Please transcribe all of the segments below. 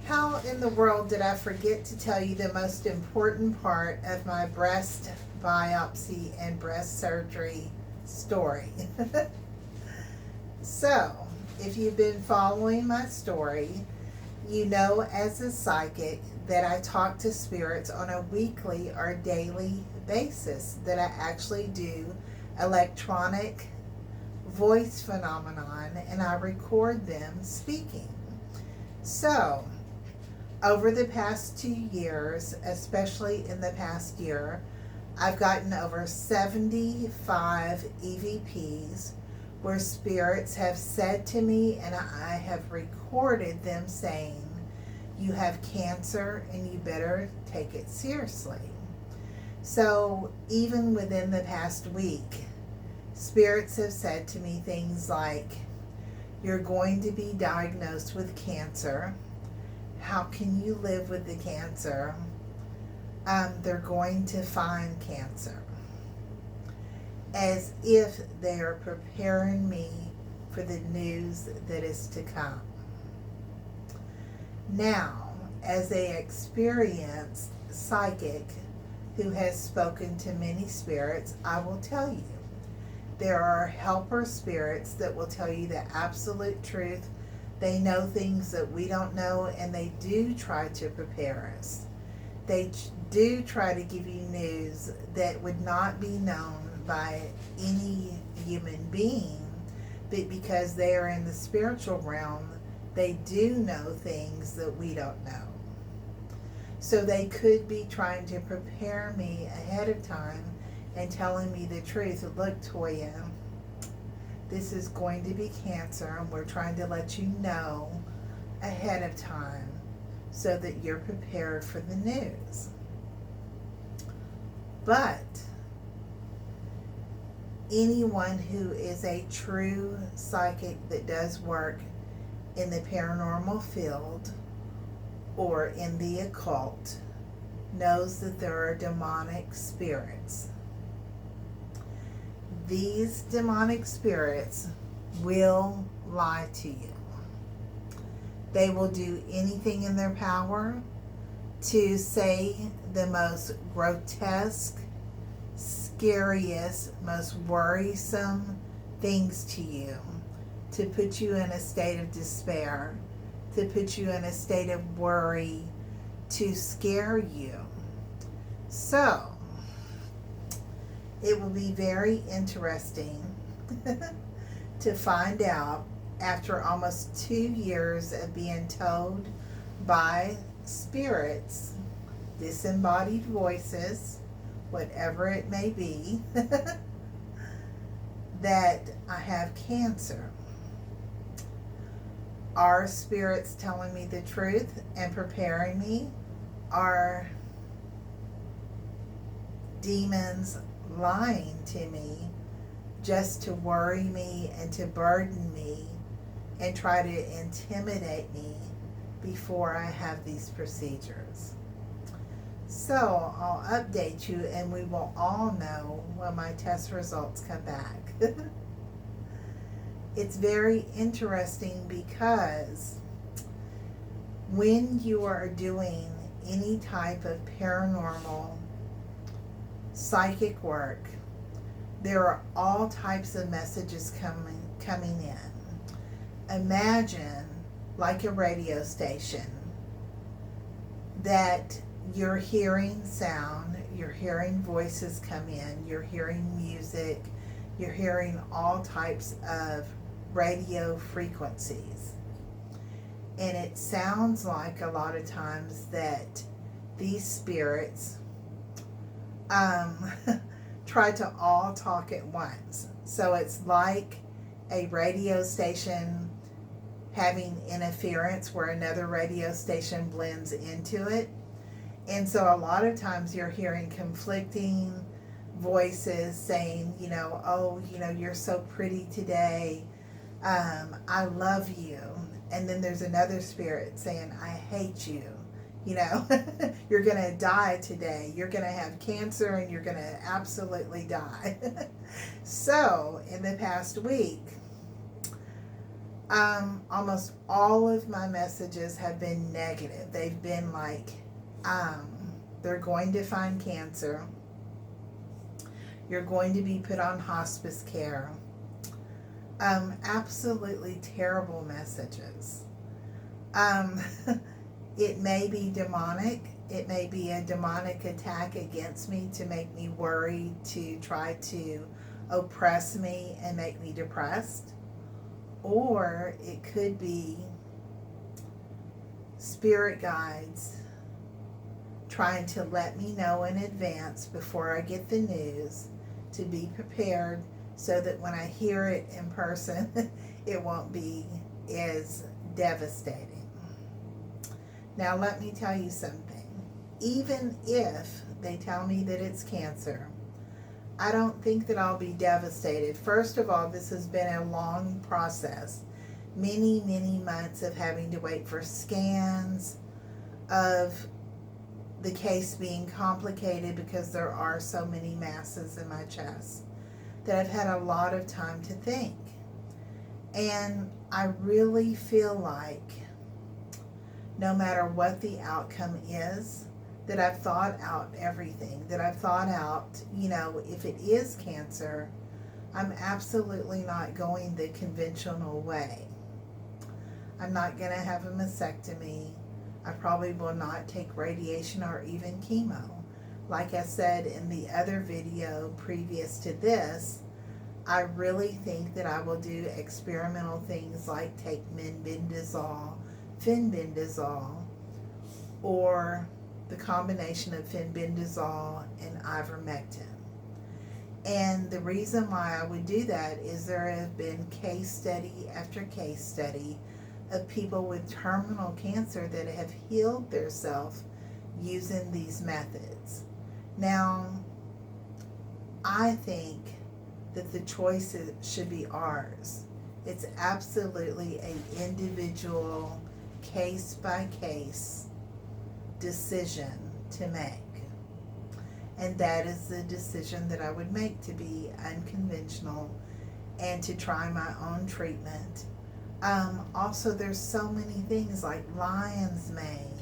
How in the world did I forget to tell you the most important part of my breast biopsy and breast surgery story? So, if you've been following my story, you know as a psychic that I talk to spirits on a weekly or daily basis, that I actually do electronic voice phenomenon and I record them speaking. So, over the past 2 years, especially in the past year, I've gotten over 75 EVPs where spirits have said to me, and I have recorded them saying, "You have cancer and you better take it seriously." So, even within the past week, spirits have said to me things like, "You're going to be diagnosed with cancer. How can you live with the cancer? They're going to find cancer." As if they are preparing me for the news that is to come. Now, as an experienced psychic who has spoken to many spirits, I will tell you, there are helper spirits that will tell you the absolute truth. They know things that we don't know, and they do try to prepare us. They do try to give you news that would not be known by any human being, but because they are in the spiritual realm, they do know things that we don't know. So they could be trying to prepare me ahead of time and telling me the truth. Look, Toya, this is going to be cancer, and we're trying to let you know ahead of time so that you're prepared for the news. But anyone who is a true psychic that does work in the paranormal field or in the occult knows that there are demonic spirits. These demonic spirits will lie to you. They will do anything in their power to say the most grotesque, scariest, most worrisome things to you, to put you in a state of despair, to put you in a state of worry, to scare you. So, it will be very interesting to find out, after almost 2 years of being told by spirits, disembodied voices, whatever it may be, that I have cancer. Are spirits telling me the truth and preparing me? Are demons lying to me just to worry me and to burden me and try to intimidate me before I have these procedures? So I'll update you, and we will all know when my test results come back. It's very interesting because when you are doing any type of paranormal psychic work, there are all types of messages coming in. Imagine like a radio station that you're hearing sound, you're hearing voices come in, you're hearing music, you're hearing all types of radio frequencies. And it sounds like a lot of times that these spirits try to all talk at once. So it's like a radio station having interference where another radio station blends into it. And so a lot of times you're hearing conflicting voices saying, "Oh, you're so pretty today. I love you." And then there's another spirit saying, "I hate you. You're going to die today. You're going to have cancer and you're going to absolutely die." So in the past week, Almost all of my messages have been negative. They've been like, um, they're going to find cancer. You're going to be put on hospice care. Absolutely terrible messages. Um, it may be demonic. It may be a demonic attack against me to make me worry, to try to oppress me and make me depressed. Or it could be spirit guides trying to let me know in advance before I get the news to be prepared so that when I hear it in person, it won't be as devastating. Now, let me tell you something. Even if they tell me that it's cancer, I don't think that I'll be devastated. First of all, this has been a long process. Many, many months of having to wait for scans, of the case being complicated because there are so many masses in my chest, that I've had a lot of time to think. And I really feel like no matter what the outcome is, that I've thought out everything, that I've thought out, if it is cancer, I'm absolutely not going the conventional way. I'm not going to have a mastectomy. I probably will not take radiation or even chemo. Like I said in the other video previous to this, I really think that I will do experimental things like take mebendazole, fenbendazole, or the combination of fenbendazole and ivermectin. And the reason why I would do that is there have been case study after case study of people with terminal cancer that have healed themselves using these methods. Now, I think that the choice should be ours. It's absolutely an individual, case-by-case decision to make. And that is the decision that I would make, to be unconventional and to try my own treatment. Also, there's so many things like lion's mane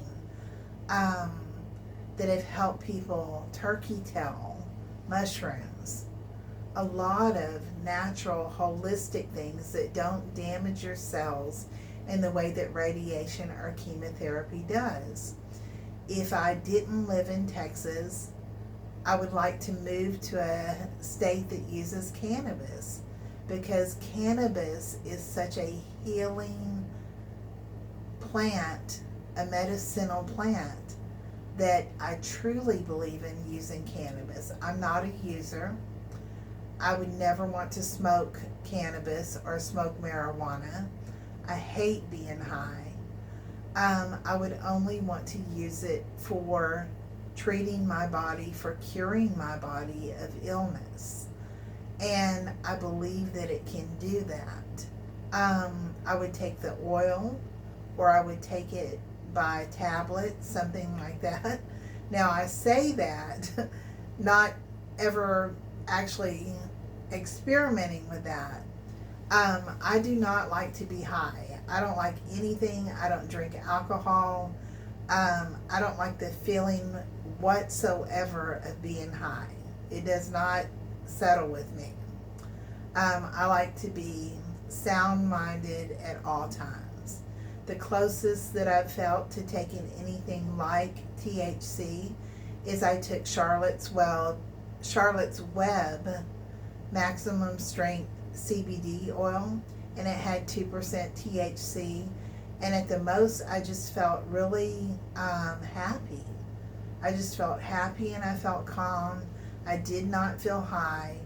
that have helped people, turkey tail, mushrooms, a lot of natural, holistic things that don't damage your cells in the way that radiation or chemotherapy does. If I didn't live in Texas, I would like to move to a state that uses cannabis, because cannabis is such a healing plant, a medicinal plant, that I truly believe in using cannabis. I'm not a user. I would never want to smoke cannabis or smoke marijuana. I hate being high. I would only want to use it for treating my body, for curing my body of illness. And I believe that it can do that. I would take the oil, or I would take it by tablet, something like that. Now, I say that not ever actually experimenting with that. I do not like to be high. I don't like anything. I don't drink alcohol. I don't like the feeling whatsoever of being high. It does not settle with me. I like to be sound-minded at all times. The closest that I've felt to taking anything like THC is I took Charlotte's Web maximum strength CBD oil, and it had 2% THC, and at the most I just felt really happy. I just felt happy and I felt calm. I did not feel high.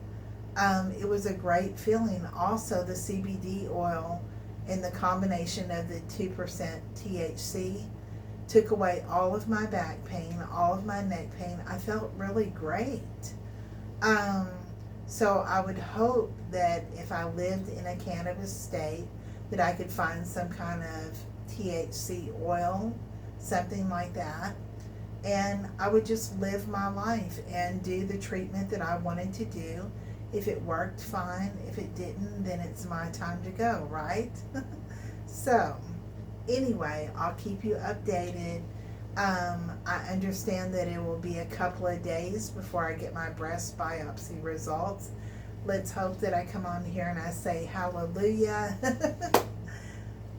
It was a great feeling. Also, the CBD oil and the combination of the 2% THC took away all of my back pain, all of my neck pain. I felt really great. So I would hope that if I lived in a cannabis state, that I could find some kind of THC oil, something like that, and I would just live my life and do the treatment that I wanted to do. If it worked, fine. If it didn't, then it's my time to go, right? So, anyway, I'll keep you updated. I understand that it will be a couple of days before I get my breast biopsy results. Let's hope that I come on here and I say hallelujah.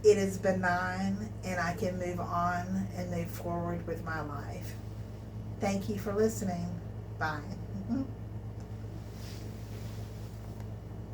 It is benign and I can move on and move forward with my life. Thank you for listening. Bye.